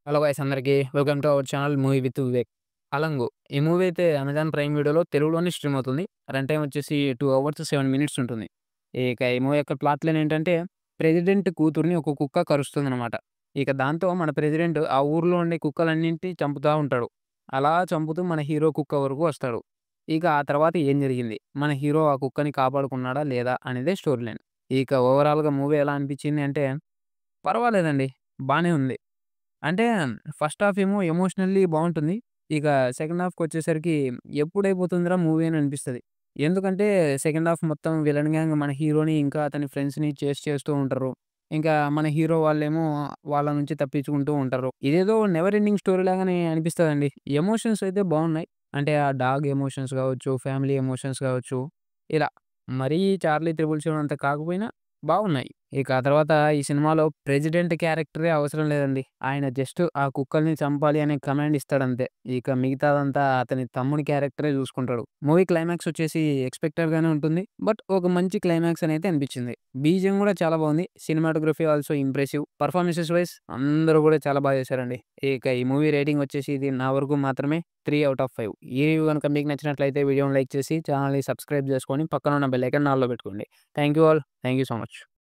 Hello guys అందరికి welcome to our channel movie with Vivek. 'Alangu' ఈ movie అయితే అమెజాన్ ప్రైమ్ వీడియోలో తెలుగులోనే స్ట్రీమ్ అవుతుంది. రన్ టైమ్ వచ్చేసి 2 అవర్స్ 7 మినిట్స్ ఉంటుంది. ఇక ఈ మూవీ యొక్క ప్లాట్ లైన్ ఏంటంటే ప్రెసిడెంట్ కూతుర్ని ఒక కుక్క కరుస్తుందనమాట. ఇక దాంతో మన ప్రెసిడెంట్ ఆ ఊర్లో ఉండే కుక్కలన్నింటిని చంపుతా ఉంటాడు. అలా చంపుతూ మన హీరో కుక్క వరకు వస్తాడు. ఇక ఆ తర్వాత ఏం జరిగింది? మన హీరో ఆ కుక్కని కాపాడుకున్నాడా లేదా? అనేదే స్టోరీ లైన్. ఇక ఓవరాల్‌గా మూవీ ఎలా అనిపించింది అంటే పర్వాలేదండి. బానే ఉంది. అంటే ఫస్ట్ హాఫ్ ఏమో ఎమోషనల్లీ బావుంటుంది. ఇక సెకండ్ హాఫ్‌కొచ్చేసరికి ఎప్పుడైపోతుందిరా మూవీ అని అనిపిస్తది. ఎందుకంటే సెకండ్ హాఫ్ మొత్తం విలన్ గ్యాంగ్ మన హీరోని ఇంకా అతని ఫ్రెండ్స్‌ని చేస్ చేస్తూ ఉంటారు. ఇంకా మన హీరో వాళ్ళేమో వాళ్ళ నుంచి తప్పించుకుంటూ ఉంటారు. ఇదేదో నెవర్ ఎండింగ్ స్టోరీ లాగానే అనిపిస్తదండి. ఎమోషన్స్ అయితే బావున్నాయి. అంటే ఆ డాగ్ ఎమోషన్స్ గావచ్చు, ఫ్యామిలీ ఎమోషన్స్ గావచ్చు, ఇలా మరీ 'చార్లీ త్రిబుల్ సెవెన్' అంత కాకపోయినా బాగున్నాయి. ఇక ఆ తర్వాత ఈ సినిమాలో ప్రెసిడెంట్ క్యారెక్టరే అవసరం లేదండి. ఆయన జస్ట్ ఆ కుక్కల్ని చంపాలి అనే కమాండ్ ఇస్తాడంతే. ఇక మిగతాదంతా అతని తమ్ముడి క్యారెక్టరే చూసుకుంటాడు. మూవీ క్లైమాక్స్ వచ్చేసి ఎక్స్‌పెక్టెడ్‌గానే ఉంటుంది. బట్ ఒక మంచి క్లైమాక్స్ అనైతే అనిపించింది. బీజీఎం కూడా చాలా బాగుంది. Cinematography also impressive. Performances wise అందరూ కూడా చాలా బాగా చేశారండి. ఇక ఈ మూవీ రేటింగ్ వచ్చేసి ఇది నా వరకు మాత్రమే 3/5. ఈ రివ్యూ గనుక మీకు నచ్చినట్లయితే వీడియోని లైక్ చేసి ఛానెల్‌ని సబ్స్క్రైబ్ చేసుకొని పక్కన ఉన్న బెల్ ఐకాన్ ఆల్‌లో పెట్టుకోండి. Thank you all. Thank you so much.